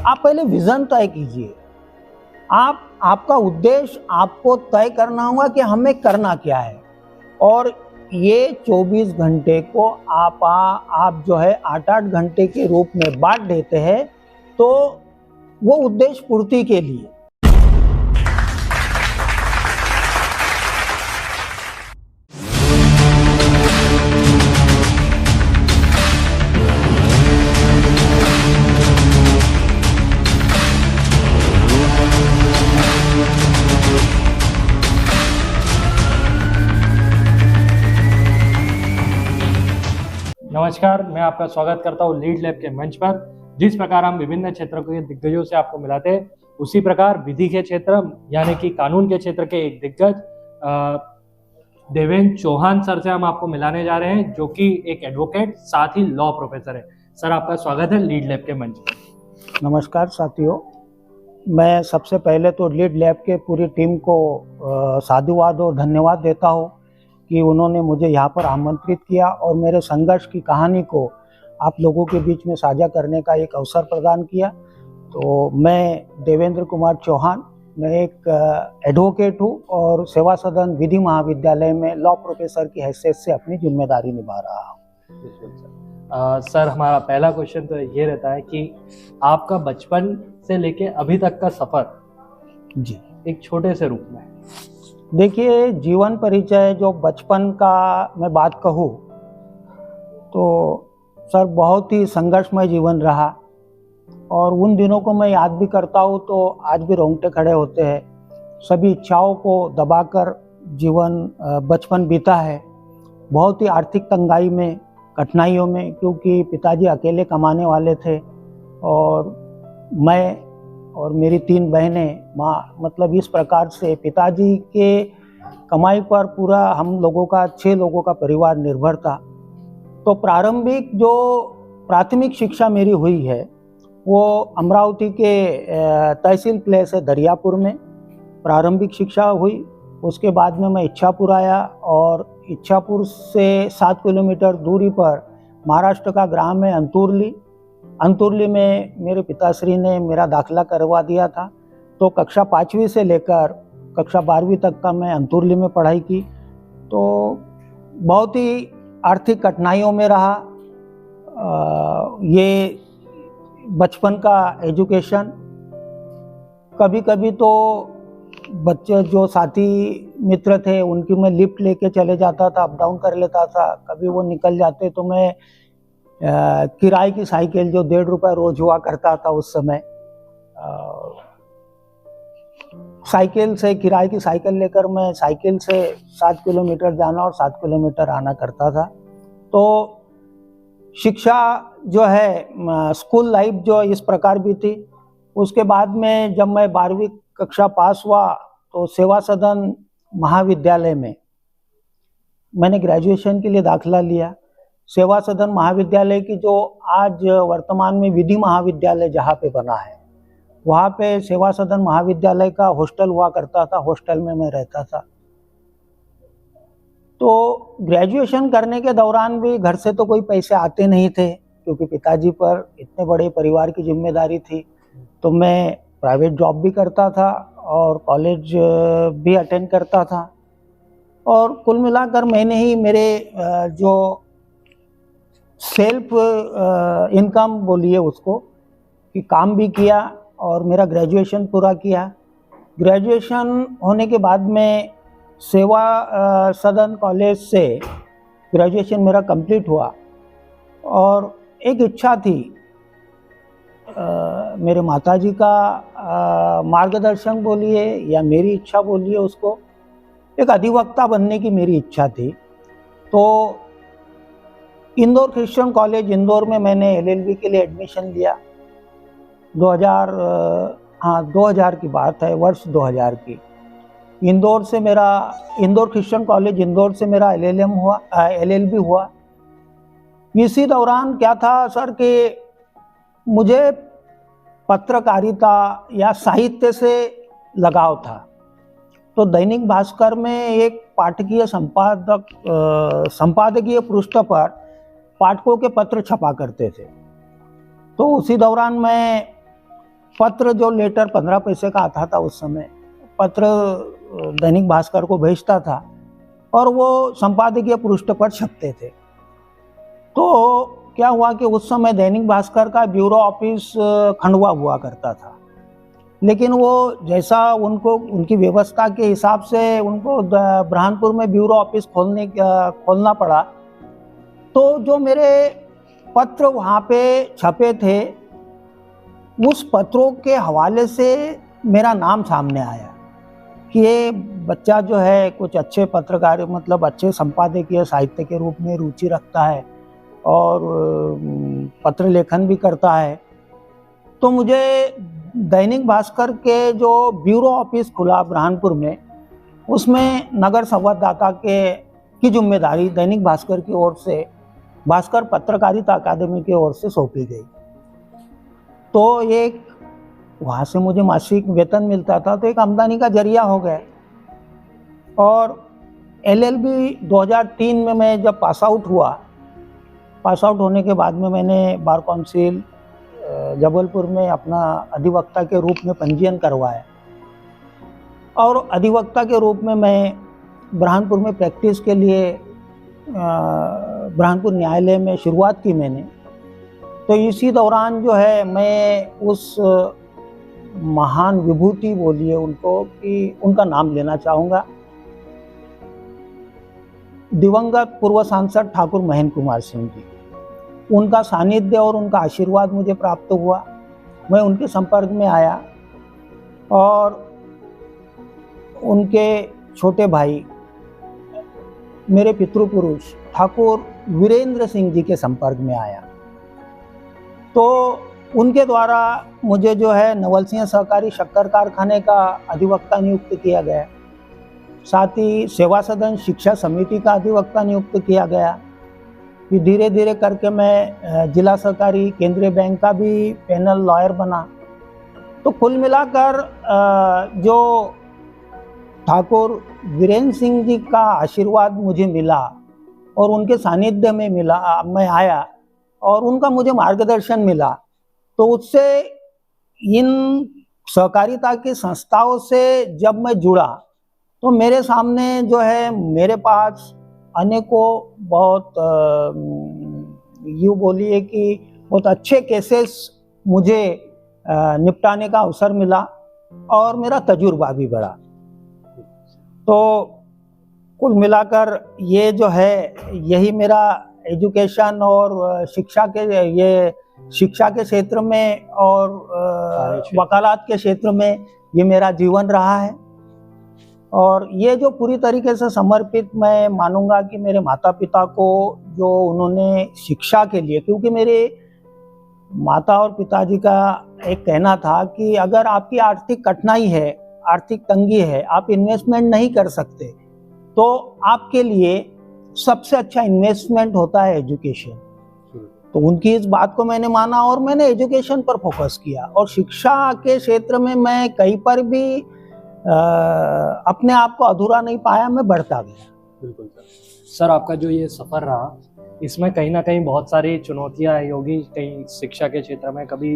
आप पहले विजन तय कीजिए। आपका उद्देश्य आपको तय करना होगा कि हमें करना क्या है। और ये 24 घंटे को आप जो है 8-8 घंटे के रूप में बांट देते हैं, तो वो उद्देश्य पूर्ति के लिए। नमस्कार, मैं आपका स्वागत करता हूँ लीड लैब के मंच पर। जिस प्रकार हम विभिन्न क्षेत्रों के दिग्गजों से आपको मिलाते हैं, उसी प्रकार विधि के क्षेत्र यानी कि कानून के क्षेत्र के एक दिग्गज देवेंद्र चौहान सर से हम आपको मिलाने जा रहे हैं, जो कि एक एडवोकेट साथ ही लॉ प्रोफेसर है। सर, आपका स्वागत है लीड लैब के मंच पर। नमस्कार साथियों, मैं सबसे पहले तो लीड लैब के पूरी टीम को साधुवाद और धन्यवाद देता हूँ कि उन्होंने मुझे यहाँ पर आमंत्रित किया और मेरे संघर्ष की कहानी को आप लोगों के बीच में साझा करने का एक अवसर प्रदान किया। तो मैं देवेंद्र कुमार चौहान, मैं एक एडवोकेट हूँ और सेवा सदन विधि महाविद्यालय में लॉ प्रोफेसर की हैसियत से अपनी जिम्मेदारी निभा रहा हूँ। सर, हमारा पहला क्वेश्चन तो ये रहता है कि आपका बचपन से लेके अभी तक का सफ़र जी एक छोटे से रूप में। देखिए, जीवन परिचय जो बचपन का मैं बात कहूँ तो सर बहुत ही संघर्षमय जीवन रहा, और उन दिनों को मैं याद भी करता हूँ तो आज भी रोंगटे खड़े होते हैं। सभी इच्छाओं को दबाकर जीवन बचपन बीता है, बहुत ही आर्थिक तंगाई में, कठिनाइयों में, क्योंकि पिताजी अकेले कमाने वाले थे और मैं और मेरी 3 बहनें, मतलब इस प्रकार से पिताजी के कमाई पर पूरा हम लोगों का 6 लोगों का परिवार निर्भर था। तो प्रारंभिक जो प्राथमिक शिक्षा मेरी हुई है वो अमरावती के तहसील प्लेस है दरियापुर में प्रारंभिक शिक्षा हुई। उसके बाद में मैं इच्छापुर आया और इच्छापुर से 7 किलोमीटर दूरी पर महाराष्ट्र का ग्राम है अंतुरली में मेरे पिताश्री ने मेरा दाखला करवा दिया था। तो कक्षा 5वीं से लेकर कक्षा 12वीं तक का मैं अंतुरली में पढ़ाई की। तो बहुत ही आर्थिक कठिनाइयों में रहा ये बचपन का एजुकेशन। कभी कभी तो बच्चे जो साथी मित्र थे उनकी मैं लिफ्ट लेके चले जाता था, अप डाउन कर लेता था। कभी वो निकल जाते तो मैं किराए की साइकिल जो 1.5 रुपये रोज हुआ करता था उस समय, किराए की साइकिल लेकर मैं साइकिल से 7 किलोमीटर जाना और 7 किलोमीटर आना करता था। तो शिक्षा जो है, स्कूल लाइफ जो इस प्रकार भी थी। उसके बाद में जब मैं 12वीं कक्षा पास हुआ तो सेवा सदन महाविद्यालय में मैंने ग्रेजुएशन के लिए दाखला लिया। सेवा सदन महाविद्यालय की जो आज वर्तमान में विधि महाविद्यालय जहाँ पे बना है, वहाँ पे सेवा सदन महाविद्यालय का हॉस्टल हुआ करता था। हॉस्टल में मैं रहता था। तो ग्रेजुएशन करने के दौरान भी घर से तो कोई पैसे आते नहीं थे, क्योंकि पिताजी पर इतने बड़े परिवार की जिम्मेदारी थी। तो मैं प्राइवेट जॉब भी करता था और कॉलेज भी अटेंड करता था, और कुल मिलाकर मैंने ही मेरे जो सेल्फ इनकम बोलिए उसको, कि काम भी किया और मेरा ग्रेजुएशन पूरा किया। ग्रेजुएशन होने के बाद में सेवा सदन कॉलेज से ग्रेजुएशन मेरा कंप्लीट हुआ, और एक इच्छा थी मेरे माताजी का मार्गदर्शन बोलिए या मेरी इच्छा बोलिए उसको, एक अधिवक्ता बनने की मेरी इच्छा थी। तो इंदौर क्रिश्चियन कॉलेज इंदौर में मैंने LLB के लिए एडमिशन लिया। 2000 की बात है, वर्ष 2000 की। इंदौर क्रिश्चियन कॉलेज इंदौर से मेरा LLB हुआ। इसी दौरान क्या था सर कि मुझे पत्रकारिता या साहित्य से लगाव था। तो दैनिक भास्कर में एक संपादकीय पृष्ठ पर पाठकों के पत्र छपा करते थे। तो उसी दौरान मैं पत्र जो लेटर 15 पैसे का आता था उस समय, पत्र दैनिक भास्कर को भेजता था और वो संपादकीय पृष्ठ पर छपते थे। तो क्या हुआ कि उस समय दैनिक भास्कर का ब्यूरो ऑफिस खंडवा हुआ करता था, लेकिन वो जैसा उनको उनकी व्यवस्था के हिसाब से उनको बुरहानपुर में ब्यूरो ऑफिस खोलना पड़ा। तो जो मेरे पत्र वहाँ पे छपे थे, उस पत्रों के हवाले से मेरा नाम सामने आया कि ये बच्चा जो है कुछ अच्छे पत्रकार, मतलब अच्छे संपादकीय साहित्य के रूप में रुचि रखता है और पत्र लेखन भी करता है। तो मुझे दैनिक भास्कर के जो ब्यूरो ऑफिस खुला बुरहानपुर में, उसमें नगर संवाददाता की जिम्मेदारी दैनिक भास्कर की ओर से भास्कर पत्रकारिता अकादमी की ओर से सौंपी गई। तो एक वहाँ से मुझे मासिक वेतन मिलता था, तो एक आमदनी का जरिया हो गया। और LLB 2003 में मैं जब पास आउट होने के बाद में मैंने बार काउंसिल जबलपुर में अपना अधिवक्ता के रूप में पंजीयन करवाया और अधिवक्ता के रूप में मैं बुरहानपुर में प्रैक्टिस के लिए बुरहानपुर न्यायालय में शुरुआत की मैंने। तो इसी दौरान जो है मैं उस महान विभूति, बोलिए उनको, कि उनका नाम लेना चाहूँगा, दिवंगत पूर्व सांसद ठाकुर महेंद्र कुमार सिंह जी, उनका सानिध्य और उनका आशीर्वाद मुझे प्राप्त हुआ। मैं उनके संपर्क में आया और उनके छोटे भाई, मेरे पितृपुरुष ठाकुर वीरेंद्र सिंह जी के संपर्क में आया। तो उनके द्वारा मुझे जो है नवल सिंह सहकारी शक्कर कारखाने का अधिवक्ता नियुक्त किया गया। साथ ही सेवा सदन शिक्षा समिति का अधिवक्ता नियुक्त किया गया। फिर धीरे धीरे करके मैं जिला सहकारी केंद्रीय बैंक का भी पैनल लॉयर बना। तो कुल मिलाकर जो ठाकुर वीरेंद्र सिंह जी का आशीर्वाद मुझे मिला और उनके सानिध्य में मैं आया और उनका मुझे मार्गदर्शन मिला, तो उससे इन सहकारिता की संस्थाओं से जब मैं जुड़ा तो मेरे सामने जो है, मेरे पास अनेकों बहुत यूँ बोलिए कि बहुत अच्छे केसेस मुझे निपटाने का अवसर मिला और मेरा तजुर्बा भी बढ़ा। तो कुल मिलाकर ये जो है, यही मेरा एजुकेशन और शिक्षा के क्षेत्र में और वकालत के क्षेत्र में ये मेरा जीवन रहा है। और ये जो पूरी तरीके से समर्पित मैं मानूंगा कि मेरे माता पिता को, जो उन्होंने शिक्षा के लिए, क्योंकि मेरे माता और पिताजी का एक कहना था कि अगर आपकी आर्थिक कठिनाई है, आर्थिक तंगी है, आप इन्वेस्टमेंट नहीं कर सकते, तो आपके लिए सबसे अच्छा इन्वेस्टमेंट होता है एजुकेशन। तो उनकी इस बात को मैंने माना और मैंने एजुकेशन पर फोकस किया और शिक्षा के क्षेत्र में मैं कहीं पर भी अपने आप को अधूरा नहीं पाया, मैं बढ़ता गया। बिल्कुल सर, आपका जो ये सफ़र रहा, इसमें कहीं ना कहीं बहुत सारी चुनौतियां आई होगी, कहीं शिक्षा के क्षेत्र में, कभी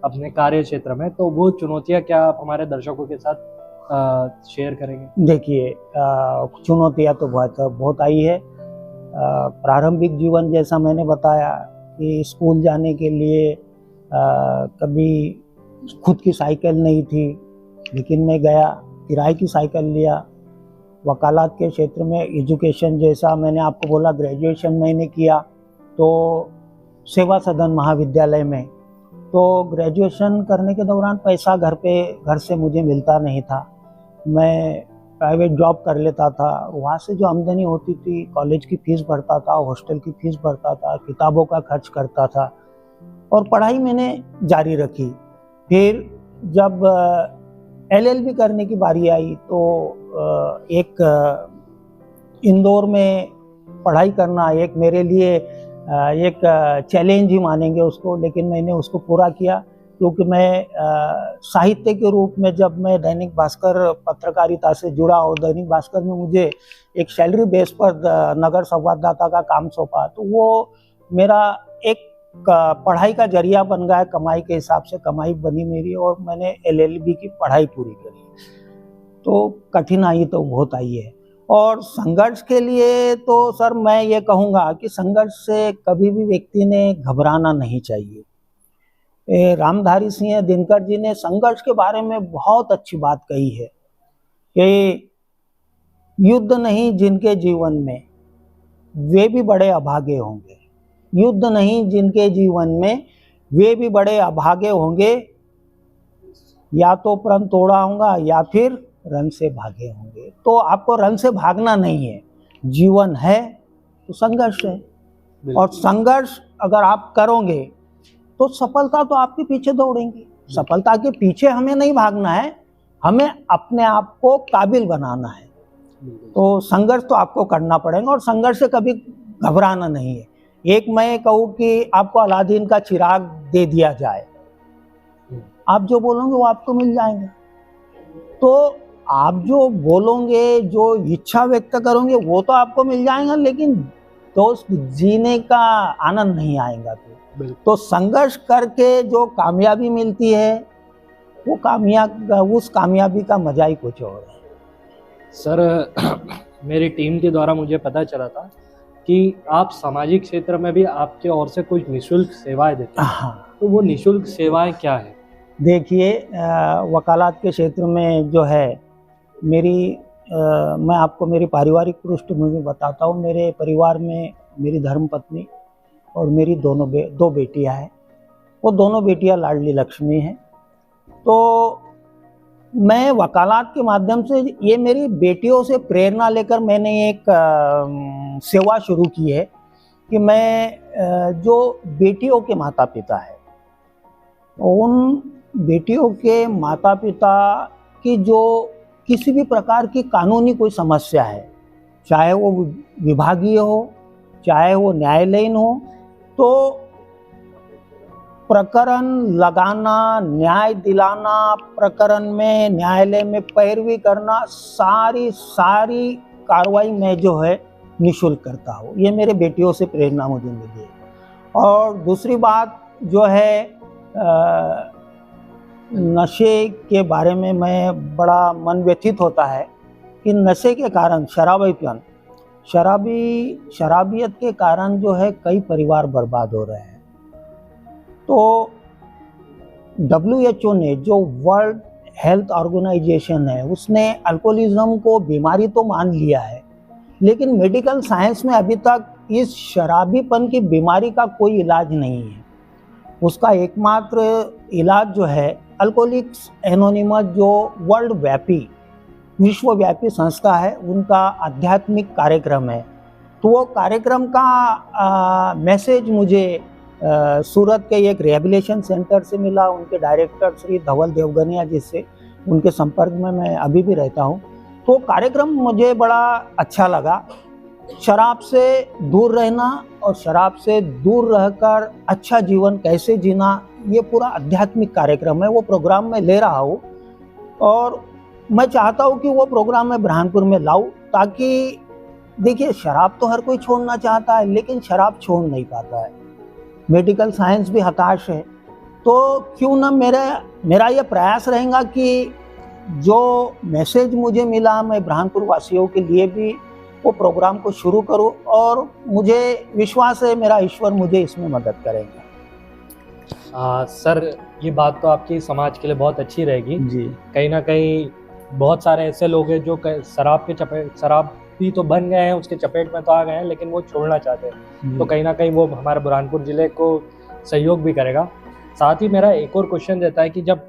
अपने कार्य क्षेत्र में। तो वो चुनौतियां क्या आप हमारे दर्शकों के साथ शेयर करेंगे? देखिए, चुनौतियां तो बहुत आई है। प्रारंभिक जीवन, जैसा मैंने बताया कि स्कूल जाने के लिए कभी खुद की साइकिल नहीं थी, लेकिन मैं गया, किराए की साइकिल लिया। वकालत के क्षेत्र में एजुकेशन, जैसा मैंने आपको बोला, ग्रेजुएशन मैंने किया तो सेवा सदन महाविद्यालय में। तो ग्रेजुएशन करने के दौरान पैसा घर से मुझे मिलता नहीं था। मैं प्राइवेट जॉब कर लेता था, वहाँ से जो आमदनी होती थी कॉलेज की फ़ीस भरता था, हॉस्टल की फ़ीस भरता था, किताबों का खर्च करता था और पढ़ाई मैंने जारी रखी। फिर जब LLB करने की बारी आई तो एक इंदौर में पढ़ाई करना एक मेरे लिए एक चैलेंज ही मानेंगे उसको, लेकिन मैंने उसको पूरा किया क्योंकि मैं साहित्य के रूप में जब मैं दैनिक भास्कर पत्रकारिता से जुड़ा और दैनिक भास्कर में मुझे एक सैलरी बेस पर नगर संवाददाता का काम सौंपा, तो वो मेरा एक पढ़ाई का जरिया बन गया, कमाई के हिसाब से कमाई बनी मेरी, और मैंने LLB की पढ़ाई पूरी करी। तो कठिनाई तो बहुत आई है। और संघर्ष के लिए तो सर मैं ये कहूँगा कि संघर्ष से कभी भी व्यक्ति ने घबराना नहीं चाहिए। रामधारी सिंह दिनकर जी ने संघर्ष के बारे में बहुत अच्छी बात कही है कि युद्ध नहीं जिनके जीवन में, वे भी बड़े अभागे होंगे। युद्ध नहीं जिनके जीवन में, वे भी बड़े अभागे होंगे। या तो प्रण तोड़ा होगा या फिर रन से भागे होंगे। तो आपको रन से भागना नहीं है, जीवन है तो संघर्ष है, और संघर्ष अगर आप करोगे तो सफलता तो आपके पीछे दौड़ेंगी। सफलता के पीछे हमें नहीं भागना है, हमें अपने आप को काबिल बनाना है। तो संघर्ष तो आपको करना पड़ेगा, और संघर्ष से कभी घबराना नहीं है। एक मैं कहूँ कि आपको अलादीन का चिराग दे दिया जाए, आप जो बोलोगे वो आपको मिल जाएगा। तो आप जो बोलोगे, जो इच्छा व्यक्त करोगे वो तो आपको मिल जाएगा, लेकिन दोस्त जीने का आनंद नहीं आएगा। तो संघर्ष करके जो कामयाबी मिलती है वो उस कामयाबी का मजा ही कुछ और है। सर मेरी टीम के द्वारा मुझे पता चला था कि आप सामाजिक क्षेत्र में भी आपके ओर से कुछ निःशुल्क सेवाएं देते हैं। हाँ, तो वो निःशुल्क सेवाएं क्या है? देखिए, वकालत के क्षेत्र में जो है मैं आपको मेरी पारिवारिक पृष्ठभूमि बताता हूँ। मेरे परिवार में मेरी धर्मपत्नी और मेरी दो बेटियां हैं। वो दोनों बेटियां लाडली लक्ष्मी हैं। तो मैं वकालत के माध्यम से, ये मेरी बेटियों से प्रेरणा लेकर मैंने एक सेवा शुरू की है कि मैं जो बेटियों के माता पिता है, उन बेटियों के माता पिता की जो किसी भी प्रकार की कानूनी कोई समस्या है, चाहे वो विभागीय हो, चाहे वो न्यायालयीन हो, तो प्रकरण लगाना, न्याय दिलाना, प्रकरण में न्यायालय में पैरवी करना, सारी कार्रवाई मैं जो है निःशुल्क करता हूँ। ये मेरे बेटियों से प्रेरणा मुझे मिली है। और दूसरी बात जो है, नशे के बारे में मैं बड़ा मन व्यथित होता है कि नशे के कारण शराबियत के कारण जो है कई परिवार बर्बाद हो रहे हैं। तो WHO ने, जो वर्ल्ड हेल्थ ऑर्गेनाइजेशन है, उसने अल्कोहलिज्म को बीमारी तो मान लिया है, लेकिन मेडिकल साइंस में अभी तक इस शराबीपन की बीमारी का कोई इलाज नहीं है। उसका एकमात्र इलाज जो है अल्कोहलिक्स एनोनिमस, जो विश्वव्यापी संस्था है, उनका आध्यात्मिक कार्यक्रम है। तो वो कार्यक्रम का मैसेज मुझे सूरत के एक रिहेबिलिटेशन सेंटर से मिला। उनके डायरेक्टर श्री धवल देवगनिया जी से, उनके संपर्क में मैं अभी भी रहता हूँ। तो कार्यक्रम मुझे बड़ा अच्छा लगा। शराब से दूर रहना और शराब से दूर रहकर अच्छा जीवन कैसे जीना, ये पूरा आध्यात्मिक कार्यक्रम है। वो प्रोग्राम मैं ले रहा हूँ और मैं चाहता हूँ कि वो प्रोग्राम मैं बुरहानपुर में लाऊं, ताकि देखिए, शराब तो हर कोई छोड़ना चाहता है, लेकिन शराब छोड़ नहीं पाता है। मेडिकल साइंस भी हताश है। तो क्यों ना मेरा ये प्रयास रहेगा कि जो मैसेज मुझे मिला, मैं बुरहानपुर वासियों के लिए भी वो प्रोग्राम को शुरू करूं, और मुझे विश्वास है मेरा ईश्वर मुझे इसमें मदद करेगा। सर, ये बात तो आपकी समाज के लिए बहुत अच्छी रहेगी जी। कहीं ना कहीं बहुत सारे ऐसे लोग हैं जो शराब भी तो बन गए हैं, उसके चपेट में तो आ गए हैं, लेकिन वो छोड़ना चाहते हैं। तो कहीं ना कहीं वो हमारे बुरहानपुर जिले को सहयोग भी करेगा। साथ ही मेरा एक और क्वेश्चन रहता है कि जब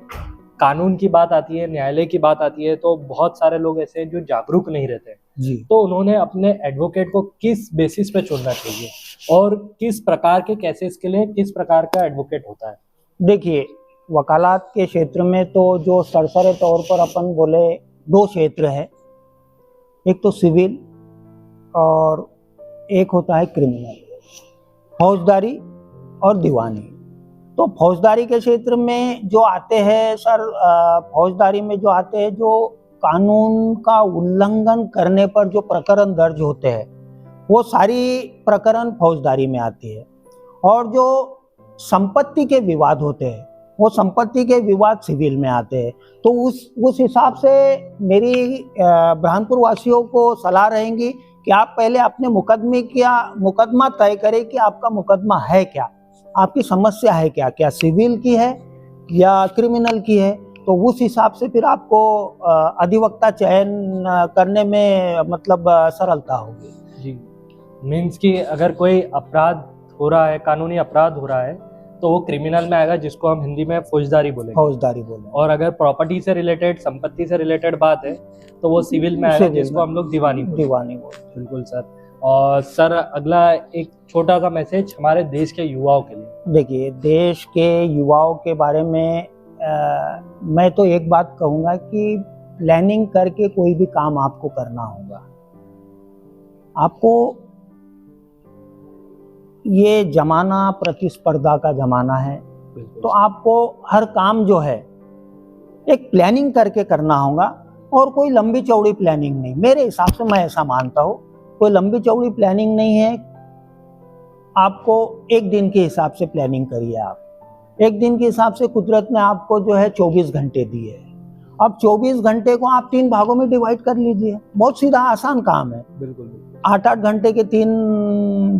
कानून की बात आती है, न्यायालय की बात आती है, तो बहुत सारे लोग ऐसे हैं जो जागरूक नहीं रहते जी। तो उन्होंने अपने एडवोकेट को किस बेसिस पे चुनना चाहिए, और किस प्रकार के केसेस के लिए किस प्रकार का एडवोकेट होता है? देखिए, वकालत के क्षेत्र में तो जो सरसरे तौर पर अपन बोले, दो क्षेत्र है, एक तो सिविल और एक होता है क्रिमिनल, फौजदारी और दीवानी। तो फौजदारी के क्षेत्र में जो आते हैं सर, फौजदारी में जो आते हैं, जो कानून का उल्लंघन करने पर जो प्रकरण दर्ज होते हैं, वो सारी प्रकरण फौजदारी में आती है। और जो संपत्ति के विवाद होते हैं, वो संपत्ति के विवाद सिविल में आते हैं। तो उस हिसाब से मेरी बुरहानपुर वासियों को सलाह रहेंगी कि आप पहले अपने मुकदमा तय करें कि आपका मुकदमा है क्या, आपकी समस्या है क्या, क्या सिविल की है या क्रिमिनल की है। तो उस हिसाब से फिर आपको अधिवक्ता चयन करने में मतलब सरलता होगी। जी, मीन्स कि अगर कोई अपराध हो रहा है, कानूनी अपराध हो रहा है, तो वो क्रिमिनल में आएगा, जिसको हम हिंदी में फौजदारी बोलेंगे। और अगर प्रॉपर्टी से रिलेटेड, संपत्ति से रिलेटेड बात है, तो वो सिविल में आएगा, जिसको हम लोग दीवानी बोलेंगे। बिल्कुल सर। और सर, अगला एक छोटा सा मैसेज हमारे देश के युवाओं के लिए। देखिए, देश के युवाओं के बारे में मैं तो एक बात कहूँगा कि प्लानिंग करके कोई भी काम आपको करना होगा। आपको ये जमाना प्रतिस्पर्धा का जमाना है, तो आपको हर काम जो है एक प्लानिंग करके करना होगा, और कोई लंबी चौड़ी प्लानिंग नहीं। मेरे हिसाब से मैं ऐसा मानता हूँ, कोई लंबी चौड़ी प्लानिंग नहीं है। आपको एक दिन के हिसाब से प्लानिंग करिए। आप एक दिन के हिसाब से कुदरत ने आपको जो है 24 घंटे दिए हैं। अब 24 घंटे को आप 3 भागों में डिवाइड कर लीजिए। बहुत सीधा आसान काम है। बिल्कुल। 8-8 घंटे के 3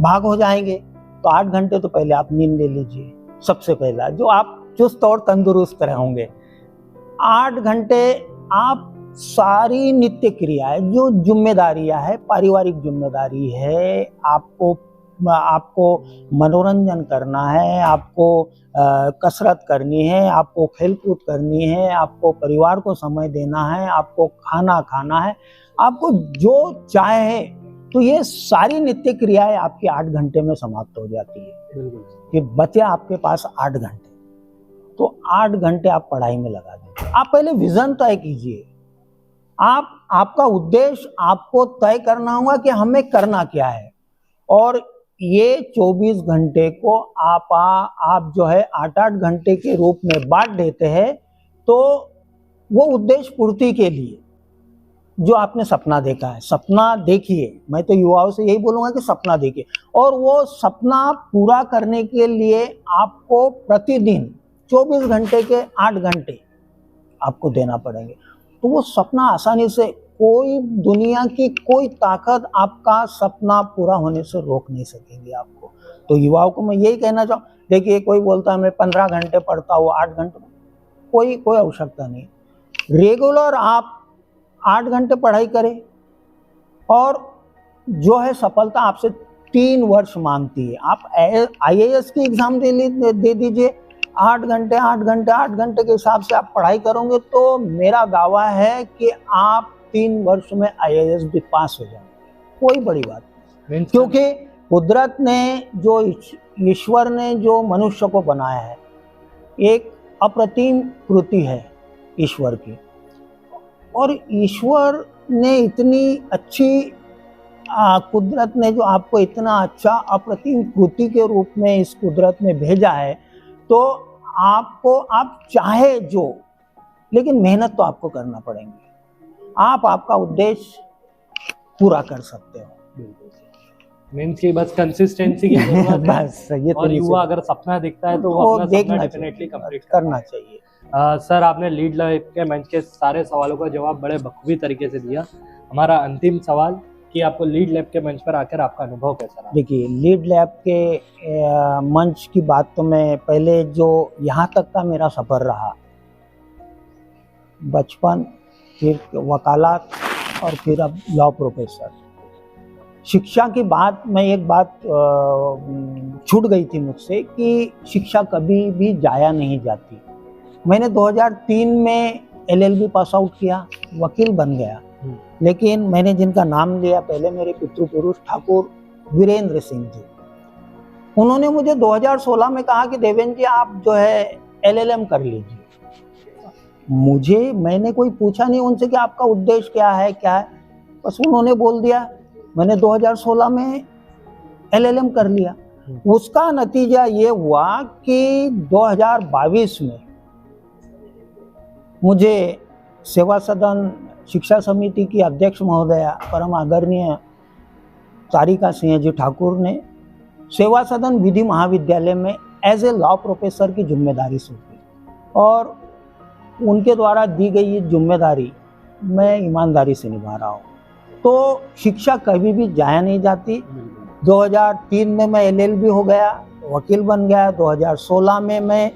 भाग हो जाएंगे, तो 8 घंटे तो पहले आप नींद ले लीजिए। सबसे पहला जो आप चुस्त और तंदुरुस्त रहेंगे, 8 घंटे आप सारी नित्य क्रियाएं, जो जिम्मेदारियां है, पारिवारिक जिम्मेदारी है, आपको मनोरंजन करना है, आपको कसरत करनी है, आपको खेलकूद करनी है, आपको परिवार को समय देना है, आपको खाना खाना है, आपको जो चाहे, तो ये सारी नित्य क्रियाएं आपकी 8 घंटे में समाप्त हो जाती है। कि बचे आपके पास 8 घंटे, तो 8 घंटे आप पढ़ाई में लगा दीजिए। आप पहले विजन तय कीजिए। आपका उद्देश्य आपको तय करना होगा कि हमें करना क्या है, और ये 24 घंटे को आप जो है 8-8 घंटे के रूप में बांट देते हैं, तो वो उद्देश्य पूर्ति के लिए जो आपने सपना देखा है, सपना देखिए। मैं तो युवाओं से यही बोलूँगा कि सपना देखिए, और वो सपना पूरा करने के लिए आपको प्रतिदिन 24 घंटे के 8 घंटे आपको देना पड़ेंगे। तो वो सपना आसानी से, कोई दुनिया की कोई ताकत आपका सपना पूरा होने से रोक नहीं सकेगी आपको। तो युवाओं को मैं यही कहना चाहूँ, देखिए कोई बोलता है मैं 15 घंटे पढ़ता हूँ, 8 घंटे, कोई आवश्यकता नहीं। रेगुलर आप 8 घंटे पढ़ाई करें, और जो है सफलता आपसे 3 वर्ष मांगती है। आप IAS की एग्जाम दे दीजिए। 8 घंटे के हिसाब से आप पढ़ाई करोगे, तो मेरा दावा है कि आप 3 वर्ष में IAS भी पास हो जाएंगे। कोई बड़ी बात नहीं, क्योंकि कुदरत ने, जो ईश्वर ने जो मनुष्य को बनाया है, एक अप्रतिम कृति है ईश्वर की। और ईश्वर ने इतनी अच्छी कुदरत ने जो आपको इतना अच्छा अप्रतिम कृति के रूप में इस कुदरत में भेजा है, तो आप चाहे जो, लेकिन मेहनत तो आपको करना पड़ेगी। आपका उद्देश्य पूरा कर सकते हो। मीन्स की बस कंसिस्टेंसी की जरूरत है। बस ये और युवा अगर सपना दिखता है तो वो अपना सपना डेफिनेटली कंप्लीट करना चाहिए। सर, आपने लीड लाइफ के मंच के सारे सवालों का जवाब बड़े बखूबी तरीके से दिया। हमारा अंतिम सवाल कि आपको लीड लैब के मंच पर आकर आपका अनुभव कैसा रहा? देखिए, लीड लैब के मंच की बात तो मैं पहले, जो यहाँ तक का मेरा सफ़र रहा, बचपन, फिर वकालत, और फिर अब लॉ प्रोफेसर। शिक्षा की बात, मैं एक बात छूट गई थी मुझसे कि शिक्षा कभी भी जाया नहीं जाती। मैंने 2003 में LLB पास आउट किया, वकील बन गया, लेकिन मैंने जिनका नाम लिया पहले, मेरे पितृपुरुष ठाकुर वीरेंद्र सिंह जी, उन्होंने मुझे 2016 में कहा कि देवेंद्र जी आप जो है LLM कर लीजिए। मैंने कोई पूछा नहीं उनसे कि आपका उद्देश्य क्या है, बस उन्होंने बोल दिया। मैंने 2016 में LLM कर लिया। उसका नतीजा ये हुआ कि 2022 में मुझे सेवा सदन शिक्षा समिति की अध्यक्ष महोदया परम आदरणीय तारिका सिंह जी ठाकुर ने सेवा सदन विधि महाविद्यालय में एज ए लॉ प्रोफेसर की जिम्मेदारी सौंपी और उनके द्वारा दी गई ये जिम्मेदारी मैं ईमानदारी से निभा रहा हूँ। तो शिक्षा कभी भी जाया नहीं जाती। 2003 में मैं LLB हो गया, वकील बन गया। 2016 में मैं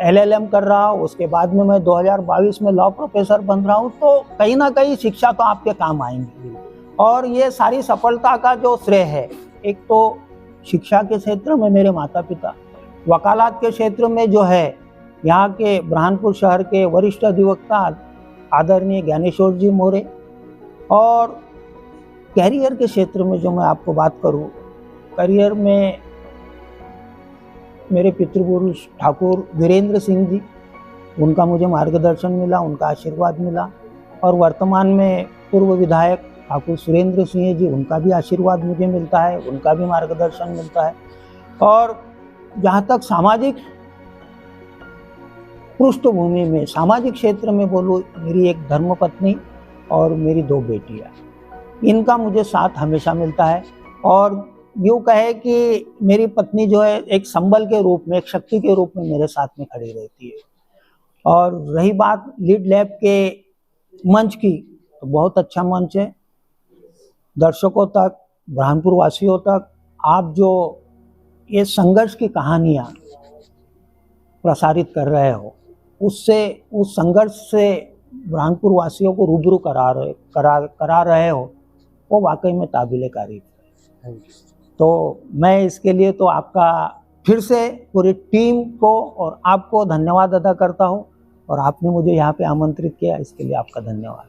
LLM कर रहा हूँ। उसके बाद में मैं 2022 में लॉ प्रोफेसर बन रहा हूँ। तो कहीं ना कहीं शिक्षा तो आपके काम आएंगी और ये सारी सफलता का जो श्रेय है, एक तो शिक्षा के क्षेत्र में मेरे माता पिता, वकालत के क्षेत्र में जो है यहाँ के बुरहानपुर शहर के वरिष्ठ अधिवक्ता आदरणीय ज्ञानेश्वर जी मोरे, और कैरियर के क्षेत्र में जो मैं आपको बात करूँ, करियर में मेरे पितृपुरुष ठाकुर वीरेंद्र सिंह जी, उनका मुझे मार्गदर्शन मिला, उनका आशीर्वाद मिला। और वर्तमान में पूर्व विधायक ठाकुर सुरेंद्र सिंह जी, उनका भी आशीर्वाद मुझे मिलता है, उनका भी मार्गदर्शन मिलता है। और जहाँ तक सामाजिक पृष्ठभूमि में, सामाजिक क्षेत्र में बोलूँ, मेरी एक धर्मपत्नी और मेरी 2 बेटियाँ, इनका मुझे साथ हमेशा मिलता है। और यूँ कहे कि मेरी पत्नी जो है एक संबल के रूप में, एक शक्ति के रूप में मेरे साथ में खड़ी रहती है। और रही बात लीड लैब के मंच की, तो बहुत अच्छा मंच है। दर्शकों तक, बुरहानपुर वासियों तक आप जो ये संघर्ष की कहानियाँ प्रसारित कर रहे हो, उससे, उस संघर्ष से बुरहानपुर वासियों को रूबरू करा रहे हो, वो वाकई में काबिले तारीफ है। तो मैं इसके लिए तो आपका फिर से पूरी टीम को और आपको धन्यवाद अदा करता हूँ, और आपने मुझे यहाँ पे आमंत्रित किया, इसके लिए आपका धन्यवाद।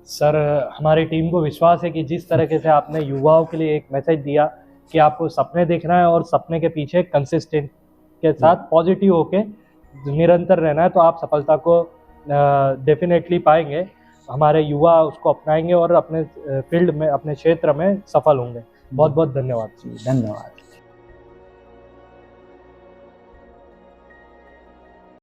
सर, हमारी टीम को विश्वास है कि जिस तरीके से आपने युवाओं के लिए एक मैसेज दिया कि आपको सपने देखना है और सपने के पीछे कंसिस्टेंट के साथ पॉजिटिव होके निरंतर रहना है, तो आप सफलता को डेफिनेटली पाएंगे। हमारे युवा उसको अपनाएंगे और अपने फील्ड में, अपने क्षेत्र में सफल होंगे। बहुत बहुत धन्यवाद। धन्यवाद।